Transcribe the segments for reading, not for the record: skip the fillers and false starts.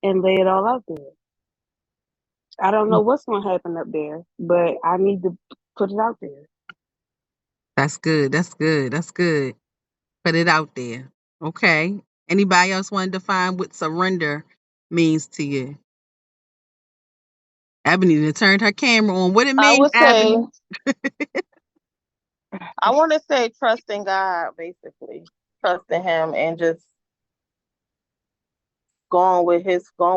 and lay it all out there. I don't know what's going to happen up there, but I need to put it out there. That's good. That's good. That's good. Put it out there. Okay. Anybody else want to define what surrender means to you? Ebony done turned her camera on. What it I mean, would say, Ebony? I want to say trusting God, basically. Trusting him and just going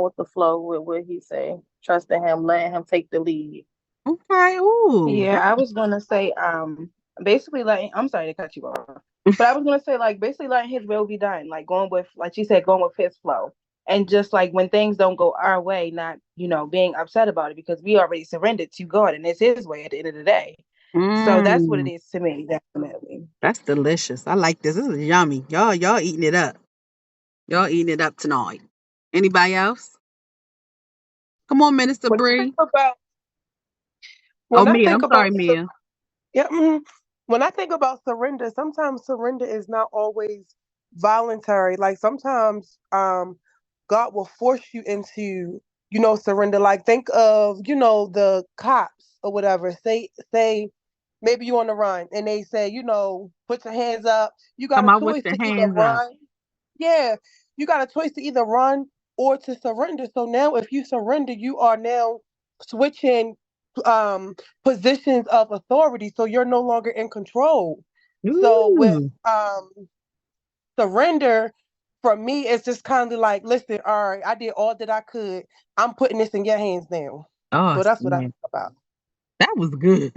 with the flow with what he say. Trusting him, letting him take the lead. Okay. Ooh. Yeah, I was gonna say, basically letting. I'm sorry to cut you off, but I was gonna say, like, basically letting His will be done, like going with, like she said, going with His flow, and just like when things don't go our way, not being upset about it because we already surrendered to God and it's His way at the end of the day. So that's what it Mm, is to me, definitely. that's delicious. I like this. This is yummy. Y'all eating it up. Y'all eating it up tonight. Anybody else? Come on, Minister When I think Bree. about Oh, when I Mia. think I'm sorry, about Mia. yeah, when I think about surrender, sometimes surrender is not always voluntary. Like sometimes God will force you into, surrender. Like think of, the cops or whatever. Say maybe you on the run and they say, put your hands up. You got Come a out with choice your to either hands up. run. Yeah, you got a choice to either run or to surrender. So now if you surrender, you are now switching um positions of authority, so you're no longer in control. So with Ooh. surrender, for me it's just kind of like, listen, all right, I did all that I could. I'm putting this in your hands now. Oh, So that's what I man. think about. That was good.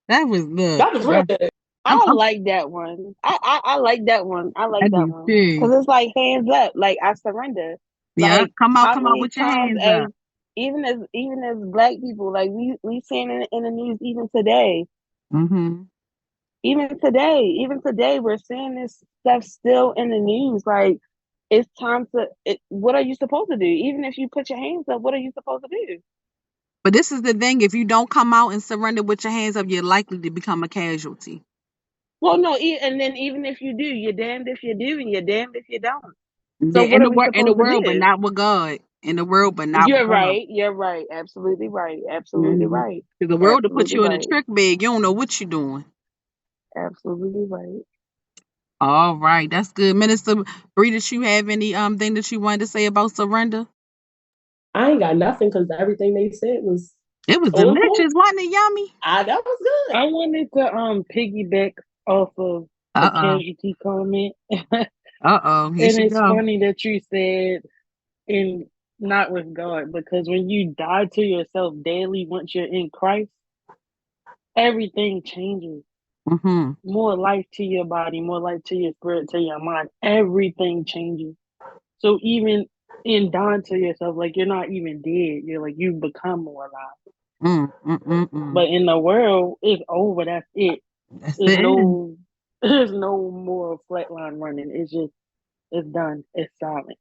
That was good. That was real good. I'm, I I'm, like that one. I like that one. I I like that do one too. because it's like hands up. Like I surrender. Yeah. Like how Come out many with your times hands as up. even as black people, like we seeing in the news even today. Mm-hmm. Even today, we're seeing this stuff still in the news. Like, it's time to. What are you supposed to do? Even if you put your hands up, what are you supposed to do? But this is the thing. If you don't come out and surrender with your hands up, you're likely to become a casualty. Well, no, and then even if you do, you're damned if you do, and you're damned if you don't. Yeah, So what are we in the supposed to world, but do? not with God. In the world, but not with You're God. right. You're right. Absolutely right. Absolutely Mm-hmm. right. Because the world will put Absolutely you in a right. trick bag. You don't know what you're doing. Absolutely right. All right, that's good. Minister Bree, did you have any thing that you wanted to say about surrender? I ain't got nothing because everything they said was It was on point. delicious, wasn't it yummy? That was good. I wanted to piggyback off of a Uh-oh. casualty comment. Uh-oh. Here And she it's go. funny that you said in not with God, because when you die to yourself daily once you're in Christ, everything changes. Mm-hmm. More life to your body, more life to your spirit, to your mind. Everything changes. So even in dying to yourself, like you're not even dead. You're like you've become more alive. Mm-mm-mm-mm. But in the world, it's over. That's it. That's There's it. no there's no more flatline running. It's just it's done. It's silent.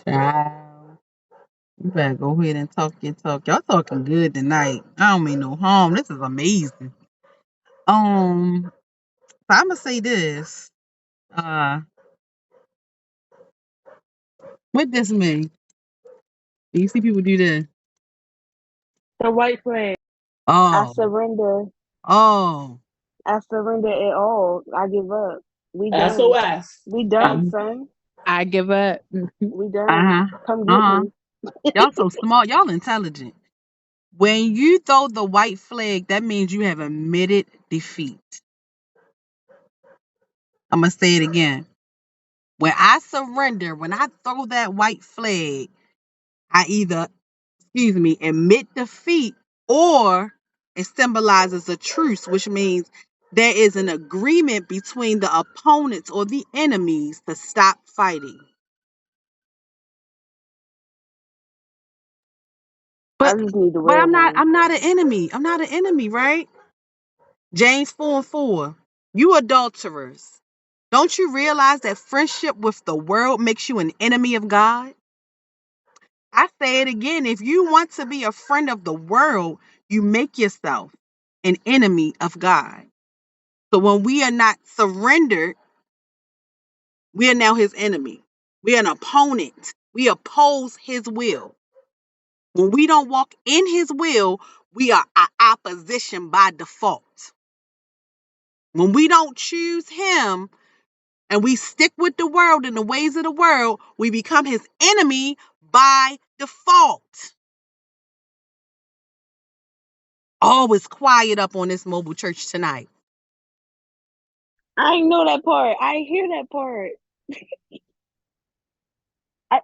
Child. You better go ahead and talk your talk. Y'all talking good tonight. I don't mean no harm. This is amazing. So I'm gonna say this. Uh, what this mean? You see people do this. The white flag. I Oh, surrender. oh. I surrender it all. I give up. We done. SOS. We done, son. I give up. We done. Uh-huh. Come get Uh-huh. me. Y'all so smart. Y'all intelligent. When you throw the white flag, that means you have admitted defeat. I'm gonna say it again. When I surrender, when I throw that white flag, I either, admit defeat, or it symbolizes a truce, which means there is an agreement between the opponents or the enemies to stop fighting. I But just need to but wear one. I'm not an enemy. I'm not an enemy, right? James 4:4. You adulterers. Don't you realize that friendship with the world makes you an enemy of God? I say it again. If you want to be a friend of the world, you make yourself an enemy of God. So when we are not surrendered, we are now his enemy. We're an opponent. We oppose his will. When we don't walk in his will, we are opposition by default. When we don't choose him and we stick with the world and the ways of the world, we become his enemy by default. Always quiet up on this mobile church tonight. I ain't know that part. I hear that part.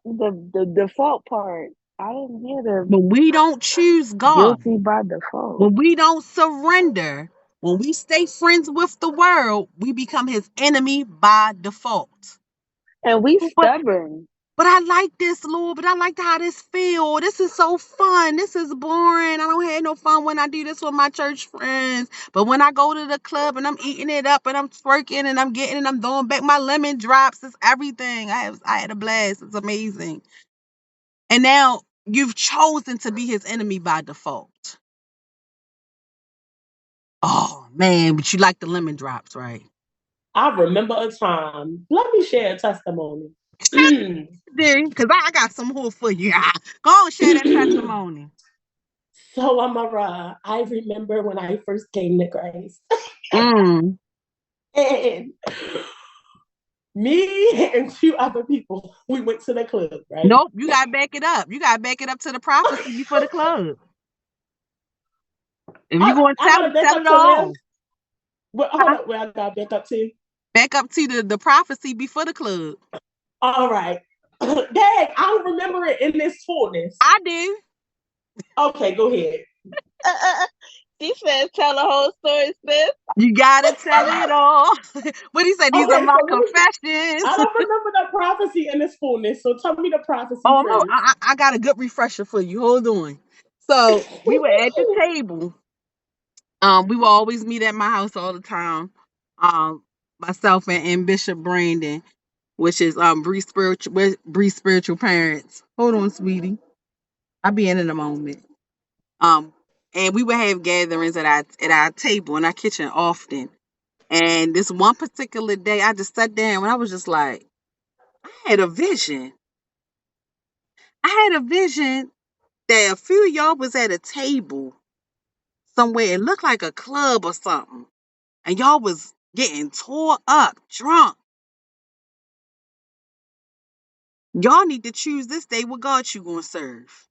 The default part. I didn't hear the When we don't choose God, guilty by default. when we don't surrender, when we stay friends with the world, we become his enemy by default. And we But stubborn. But I like this, Lord. But I like how this feel. This is so fun. This is boring. I don't have no fun when I do this with my church friends. But when I go to the club and I'm eating it up and I'm twerking and I'm getting and I'm throwing back my lemon drops, it's everything. I had a blast. It's amazing. And now you've chosen to be his enemy by default. Oh man, but you like the lemon drops, right? I remember a time. Let me share a testimony. Because I got some more for you. Go on, share that testimony. So, Amara, I remember when I first came to Grace. Mm. And me and two other people, we went to the club, right? Nope, you gotta back it up. You gotta back it up to the prophecy before the club. If you gonna tell it all. Well, hold up, where I gotta back up to? Back up to the prophecy before the club. All right. Dang, I don't remember it in this fullness. I do. Okay, go ahead. She said, tell the whole story, sis. You gotta tell it all. What he said? These are my confessions. I don't remember the prophecy in its fullness, so tell me the prophecy first. I got a good refresher for you. Hold on. So we were at the table. We will always meet at my house all the time. Myself and Bishop Brandon, which is Bree's spiritual parents. Hold on, sweetie. I'll be in a moment. And we would have gatherings at our table in our kitchen often. And this one particular day, I just sat down and I was just like, I had a vision. I had a vision that a few of y'all was at a table somewhere. It looked like a club or something. And y'all was getting tore up, drunk. Y'all need to choose this day what God you gonna serve.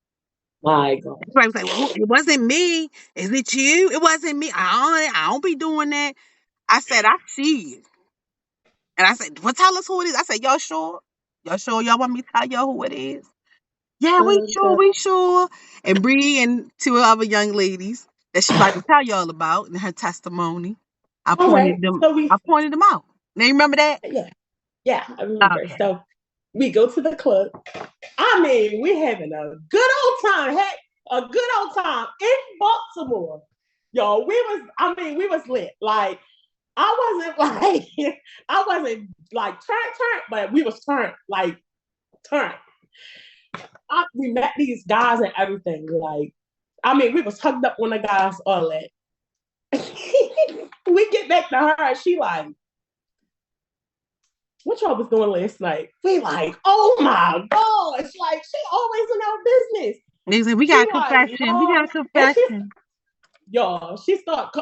My God. Everybody was like, well, it wasn't me. Is it you? It wasn't me. I don't be doing that. I said, I see you. And I said, well, tell us who it is. I said, y'all sure? Y'all sure y'all want me to tell y'all who it is? Yeah, we sure. And Bree and two other young ladies that she about to tell y'all about in her testimony. I pointed them out. Now you remember that? Yeah, I remember. Okay. So we go to the club. I mean, we're having a good old time. Heck, a good old time in Baltimore. Y'all, we was lit. Like, I wasn't like turned, but we was turned. We met these guys and everything. Like, I mean, we was hugged up on the guys, all that. We get back to her, and she like, what y'all was doing last night? We like, oh my gosh, like she always in our business. They said, we got a confession. We got a confession.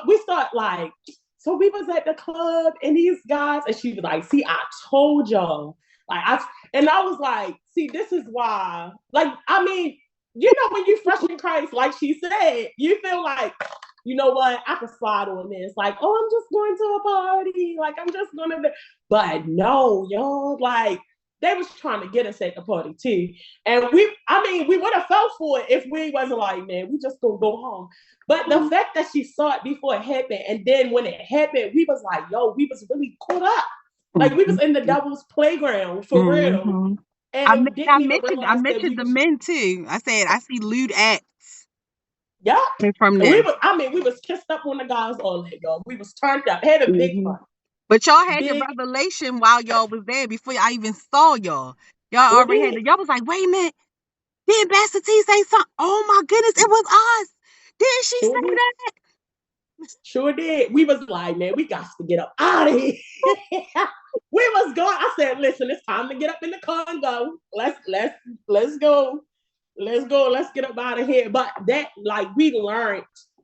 We start like, so we was at the club and these guys, and she was like, see, I told y'all. I was like, see, this is why, like, I mean, you know, when you fresh in Christ, like she said, you feel like, you know what, I can slide on this. Like, oh, I'm just going to a party. Like, I'm just going to, but no, y'all, like, they was trying to get us at the party too. And we would have fell for it if we wasn't like, man, we just gonna go home. But the fact that she saw it before it happened, and then when it happened, we was like, yo, we was really caught up. Like, we was in the devil's playground for real. And I mentioned the men too. I said, I see lewd acts. Yeah. From there. We was kissed up on the guys all that, y'all. We was turned up, had a big fun. But y'all had the revelation while y'all was there before I even saw y'all. Y'all already had y'all was like, wait a minute. Did Pastor T say something? Oh my goodness, it was us. Didn't she say that? Sure did. We was like, man, we got to get up out of here. We was going. I said, listen, it's time to get up in the car and go. Let's go. Let's go. Let's get up out of here. But that, like, we learned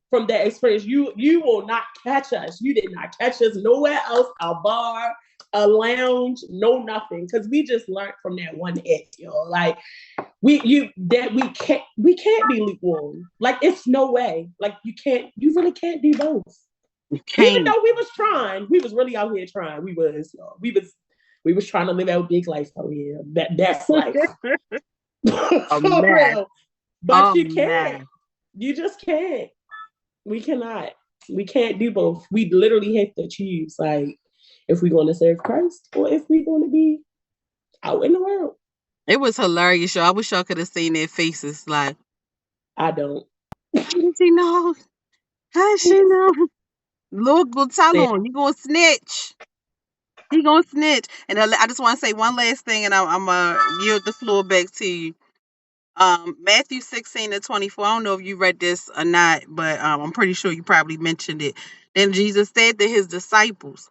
from that experience. You will not catch us. You did not catch us nowhere else. A bar, a lounge, no nothing. Because we just learned from that one hit, y'all. Like, we can't be lukewarm. Like, it's no way. Like, you really can't do both. Even though we was trying, we was really out here trying. We was trying to live out big life out here. That's life. For real. But you can't. You just can't. We cannot. We can't do both. We literally have to choose, like, if we're going to serve Christ or if we're going to be out in the world. It was hilarious, y'all. I wish y'all could have seen their faces. Like, I don't. how did she know? How did she know? Lord go tell on. You gonna snitch. He gonna snitch. And I just want to say one last thing, and I'm gonna yield the floor back to you. Matthew 16:24. I don't know if you read this or not, but I'm pretty sure you probably mentioned it. Then Jesus said to his disciples,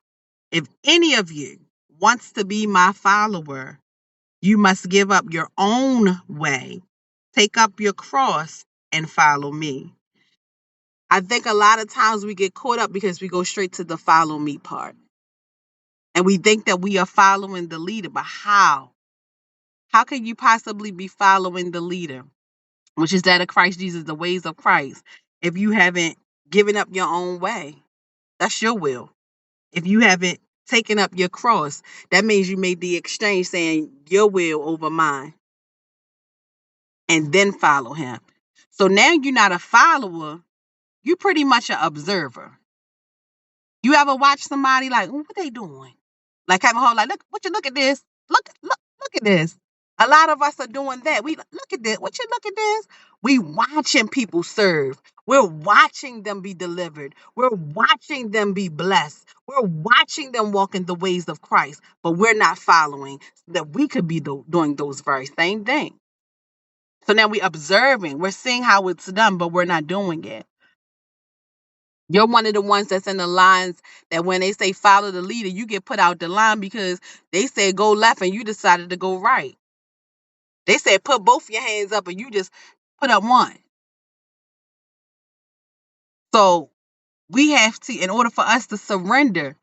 if any of you wants to be my follower, you must give up your own way, take up your cross, and follow me. I think a lot of times we get caught up because we go straight to the follow me part. And we think that we are following the leader, but how? How can you possibly be following the leader, which is that of Christ Jesus, the ways of Christ, if you haven't given up your own way? That's your will. If you haven't taken up your cross, that means you made the exchange saying your will over mine and then follow him. So now you're not a follower, you're pretty much an observer. You ever watch somebody like, what they doing? Like have a whole like, look at this. Look at this. A lot of us are doing that. We look at this. Look at this? We watching people serve. We're watching them be delivered. We're watching them be blessed. We're watching them walk in the ways of Christ, but we're not following that we could be doing those very same things. So now we're observing. We're seeing how it's done, but we're not doing it. You're one of the ones that's in the lines that when they say follow the leader, you get put out the line because they said go left and you decided to go right. They said put both your hands up and you just put up one. So we have to, in order for us to surrender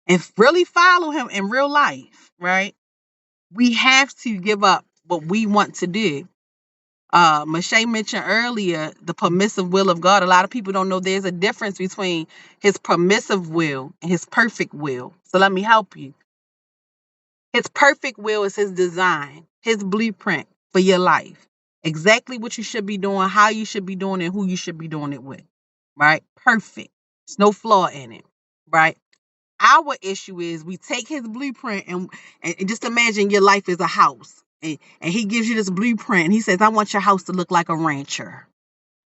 and really follow him in real life, right? We have to give up what we want to do. Mache mentioned earlier the permissive will of God. A lot of people don't know there's a difference between his permissive will and his perfect will. So let me help you. His perfect will is his design, his blueprint for your life. Exactly what you should be doing, how you should be doing it, and who you should be doing it with. Right? Perfect. There's no flaw in it. Right? Our issue is we take his blueprint and just imagine your life is a house. And he gives you this blueprint. And he says, I want your house to look like a rancher.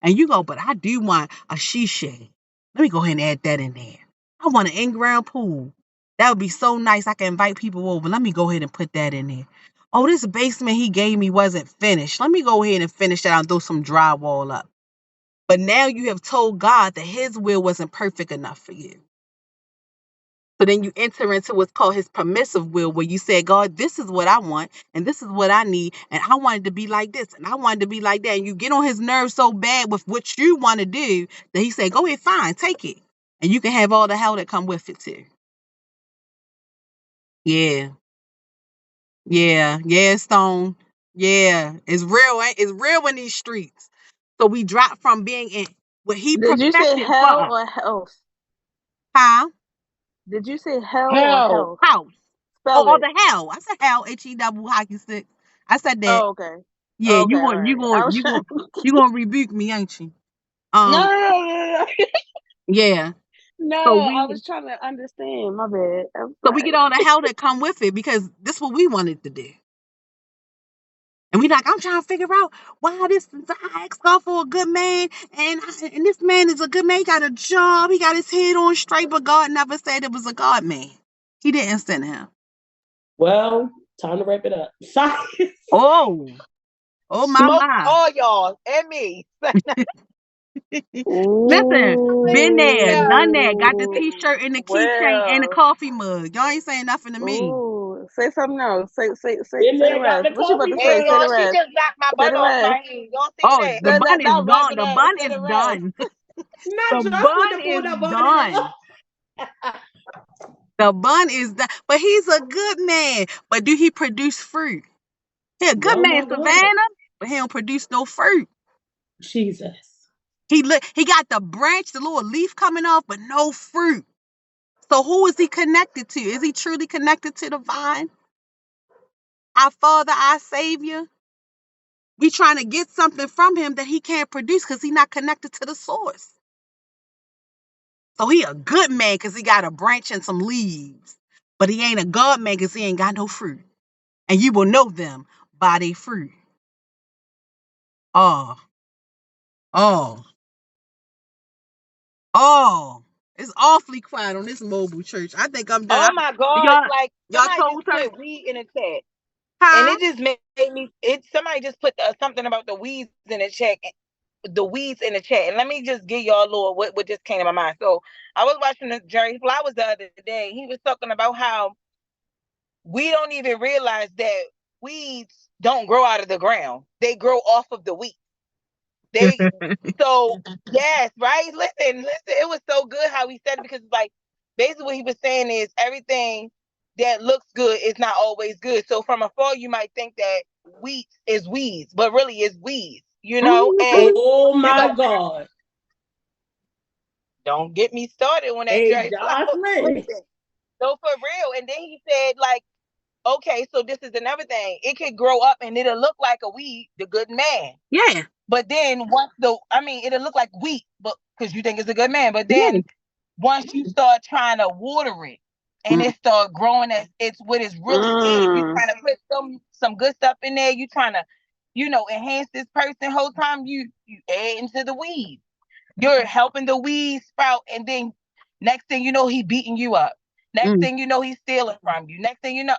And you go, but I do want a she shed. Let me go ahead and add that in there. I want an in-ground pool. That would be so nice. I can invite people over. Let me go ahead and put that in there. Oh, this basement he gave me wasn't finished. Let me go ahead and finish that and throw some drywall up. But now you have told God that his will wasn't perfect enough for you. So then you enter into what's called his permissive will, where you say, God, this is what I want, and this is what I need, and I wanted to be like this, and I wanted to be like that. And you get on his nerves so bad with what you want to do that he said, go ahead, fine, take it. And you can have all the hell that come with it too. Yeah. Yeah, Stone. Yeah, it's real. It's real in these streets. So we drop from being in what he Did you say perfected hell for us. or health? Huh? Did you say hell or Hell. health? House. Spell Or it. the hell. I said hell, HE hockey stick. I said that. Oh, okay. Yeah, Okay, all right. I was trying. you gonna rebuke me, ain't you? No. Yeah. No, So I we was trying to understand. My bad. I'm get sorry. all the hell that come with it because this is what we wanted to do. And we like, I'm trying to figure out why this. I asked God for a good man, and this man is a good man. He got a job, he got his head on straight, but God never said it was a God man. He didn't send him. Well, time to wrap it up. Sorry. Oh my Smoke my. all y'all and me. Listen, been there, done that. Got the Ooh, t-shirt and the keychain and the well, coffee mug. Y'all ain't saying nothing to me. ooh, say something else. Been Say the there, got rest. the What you about coffee to say? Hey, Say mug. the y'all, she rest. just knocked my Say butt the off rest. right here. Y'all see Oh, that? the bun is Not gone. rapping The that. bun Say is the rest. done. Not The Justin bun to pull is that body done. The bun is done. But he's a good man. But do he produce fruit? He a good Oh man, my God. Savannah, but he don't produce no fruit. Jesus. He got the branch, the little leaf coming off, but no fruit. So who is he connected to? Is he truly connected to the vine? Our Father, our Savior? We trying to get something from him that he can't produce because he's not connected to the source. So he a good man because he got a branch and some leaves. But he ain't a God man because he ain't got no fruit. And you will know them by their fruit. Oh, oh, oh. It's awfully quiet on this mobile church. I think I'm done. Oh my God! Like Y'all somebody told just her? put weed in the chat, and Huh? it just made me. Somebody just put something about the weeds in the chat. The weeds in the chat, and let me just give y'all a little what just came to my mind. So I was watching the Jerry Flowers the other day. He was talking about how we don't even realize that weeds don't grow out of the ground; they grow off of the wheat. They so yes, right. Listen. It was so good how he said it because it's like basically what he was saying is everything that looks good is not always good. So from afar, you might think that wheat is weeds, but really it's weeds. And Oh you my know, God. don't get me started on that Hey, Jerry Flowers. Jocelyn. Listen, so for real. And then he said, like, okay, so this is another thing. It could grow up and it'll look like a weed, the good man. Yeah. But then it'll look like wheat, but because you think it's a good man. But Yeah. then once you start trying to water it and it start growing as it's what it really is, you trying to put some good stuff in there, you trying to, enhance this person whole time you add into the weed. You're helping the weed sprout, and then next thing you know, he beating you up. Next thing you know, he's stealing from you. Next thing you know,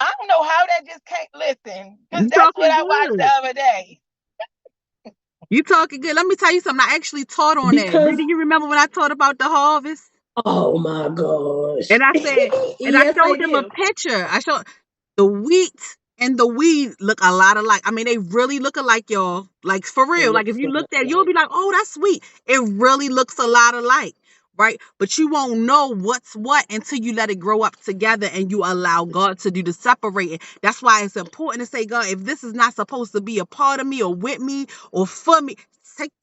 I don't know how that just can't listen, because You that's what talking I watched the good. other day. You talking good. Let me tell you something. I actually taught on that. Because, Do you remember when I taught about the harvest? oh my gosh. And I said, and I Yes, I showed them a do. picture. I showed the wheat and the weed look a lot alike. I mean, they really look alike, y'all. Like for They real. look Like if you so much looked at it, you'll alike. be like, oh, that's sweet. It really looks a lot alike. Right. But you won't know what's what until you let it grow up together and you allow God to do the separating. That's why it's important to say, God, if this is not supposed to be a part of me or with me or for me,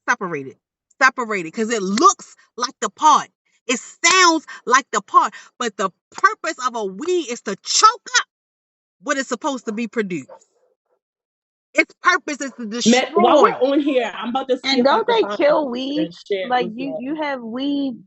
separate it. Separate it. Because it looks like the part. It sounds like the part. But the purpose of a weed is to choke up what is supposed to be produced. Its purpose is to Matt, while we're destroy. on here, I'm about to see And if I don't can they find a kill picture and weeds? share it Like with you y'all. have weed.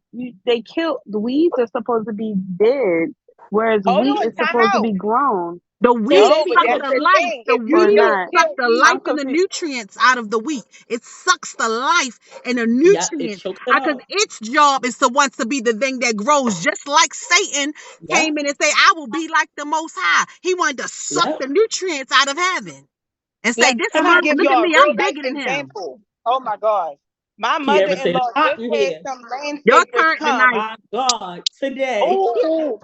They kill the weeds are supposed to be dead, whereas Hold wheat on, is time supposed to out. be grown The It weed No, said but it sucks was that's the the life. thing. The If you or weed don't not. sucks kill the weeds, I'm life and the confused. nutrients out of the wheat. It sucks the life and the yeah, it nutrients chokes it because out. its job is to want to be the thing that grows, just like Satan Yeah, came in and say, I will be like the Most High. He wanted to suck yeah. the nutrients out of heaven and say, let this me mother, give look at y'all a me, real I'm life bigger than him. example. Oh my gosh. My Kiara said it's mother-in-law hot just in had here. some Your landscapers turn come. tonight. My God, today. Oh,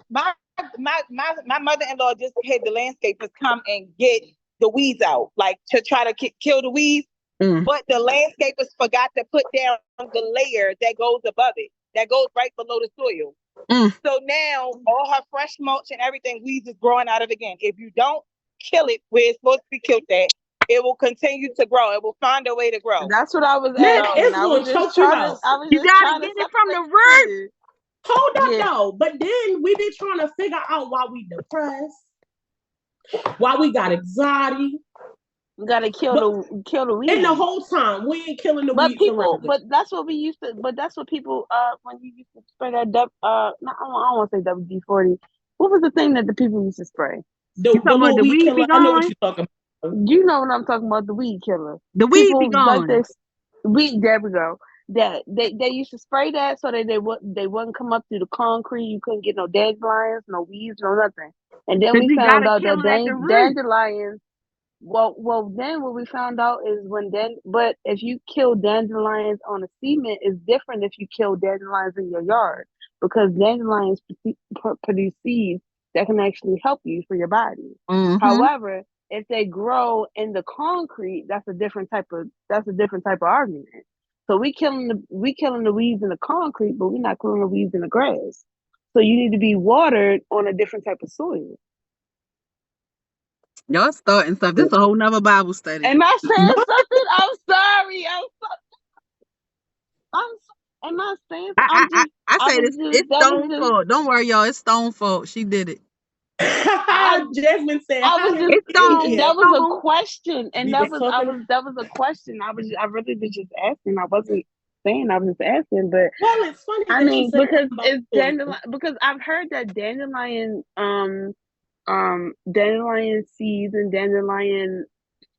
my mother-in-law just had the landscapers come and get the weeds out, like to try to kill the weeds. Mm, But the landscapers forgot to put down the layer that goes above it, that goes right below the soil. mm. So now all her fresh mulch and everything, weeds is growing out of it again. If you don't kill it where it's supposed to be killed at, it will continue to grow. It will find a way to grow. That's what I was Man, asking. it's I gonna was just choke you trying to. out. I was You just got to trying to get it from the separate root. the two. Hold up Yeah, though. But then we be trying to figure out why we depressed, why we got anxiety. we gotta kill But the in the weed. whole time, we ain't killing the But weeds people, around us. but that's what we used to. But that's what people. When you used to spray that not, I don't want to say WD-40. What was the thing that the people used to spray? You The talking about little the weed weed be killer. I know what gone? you're talking about. You know what I'm talking about? The weed killer. The weed be People like gone. this. Weed. There we go. That they used to spray that so that they wouldn't come up through the concrete. You couldn't get no dandelions, no weeds, no nothing. And then Because we you got found to out kill that it at the root. dandelions Well, then what we found out is but if you kill dandelions on a cement, it's different if you kill dandelions in your yard because dandelions produce seeds that can actually help you for your body. Mm-hmm. However, if they grow in the concrete, that's a different type of argument. So we killing the weeds in the concrete, but we're not killing the weeds in the grass. So you need to be watered on a different type of soil. Y'all starting stuff. This is a whole nother Bible study. Am I saying something? I'm sorry. Am I saying? I say this. It's Stone fault. Don't worry, y'all. It's Stone fault. She did it. Jasmine said, it's Stone. That was a question, and that was a question. I really was just asking. I wasn't saying. I was just asking. But well, it's funny. I mean, because it's dandelion. Because I've heard that dandelion seeds and dandelion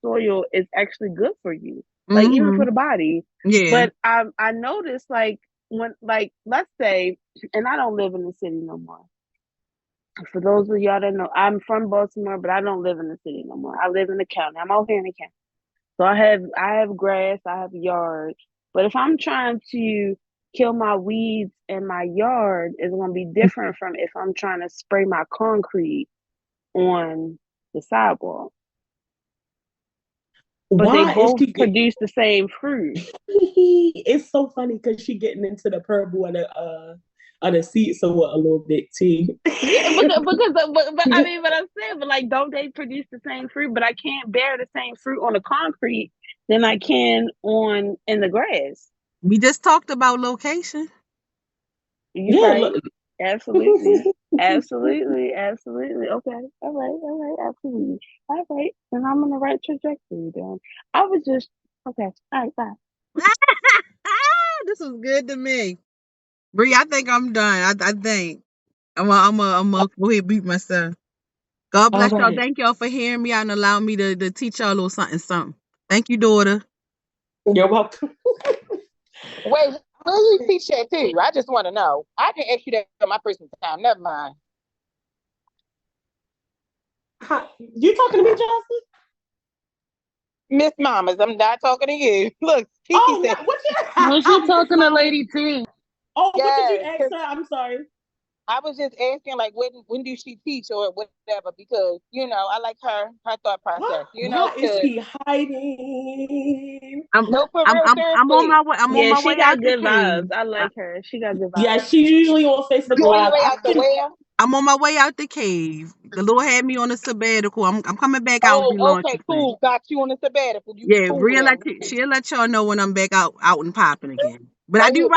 soil is actually good for you, like even for the body. Yeah. But I noticed like when let's say, and I don't live in the city no more. For those of y'all that know, I'm from Baltimore, but I don't live in the city no more. I live in the county. I'm out here in the county. So I have grass, I have a yard. But if I'm trying to kill my weeds in my yard, it's gonna be different from if I'm trying to spray my concrete on the sidewalk. But they both produce the same fruit. It's so funny because she getting into the parable of the seeds a little bit too. Yeah, but I mean, but I'm saying, but like, don't they produce the same fruit? But I can't bear the same fruit on the concrete than I can in the grass. We just talked about location. You're right. Look. Absolutely. Absolutely. Okay. All right. Absolutely. All right. Then I'm on the right trajectory then. I was just okay. All right, bye. This was good to me. Bree, I think I'm done. I think I'm gonna go ahead and beat myself. God bless y'all. Thank y'all for hearing me out and allowing me to teach y'all a little something. Thank you, daughter. You're welcome. Wait, where you teach that too? I just want to know. I can ask you that on my personal time. Never mind. You talking to me, Johnson? Miss Mamas, I'm not talking to you. Look, Kiki said. Was she talking to Lady T? Oh, yes, what did you ask her? I'm sorry. I was just asking, like, when do she teach or whatever? Because I like her thought process. What is he hiding? I'm on my way. I'm on my way out the cave. Vibes. I like her. She got good vibes. Yeah, she's usually on Facebook Live. I'm on my way out the cave. The Lord had me on a sabbatical. I'm coming back out. Oh, okay, cool. Got you on a sabbatical. She'll let y'all know when I'm back out and popping again. But I do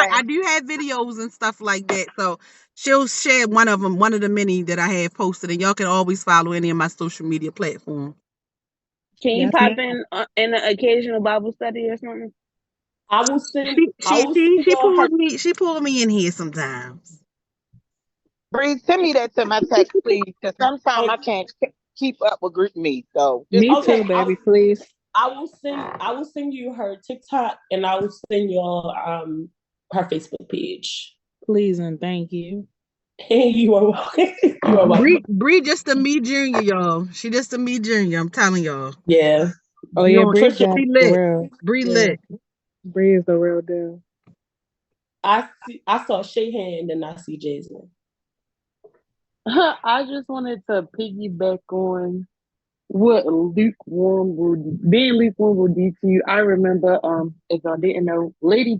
have videos and stuff like that. So she'll share one of the many that I have posted, and y'all can always follow any of my social media platforms. Can you pop in an occasional Bible study or something? I will send. She pulled me in here sometimes. Bree, send me that to my text, please, because sometimes I can't keep up with GroupMe. So me too, baby, please. I will send you her TikTok, and I will send you all her Facebook page. Please and thank you. You are welcome. Bree just a me junior, y'all. She just a me junior. I'm telling y'all. Yeah. Oh yeah, Bree lit. Bree lit. Bree is the real deal. I saw Shayhan, and then I see Jasmine. I just wanted to piggyback on what being lukewarm will do to you. I remember, if y'all didn't know, Lady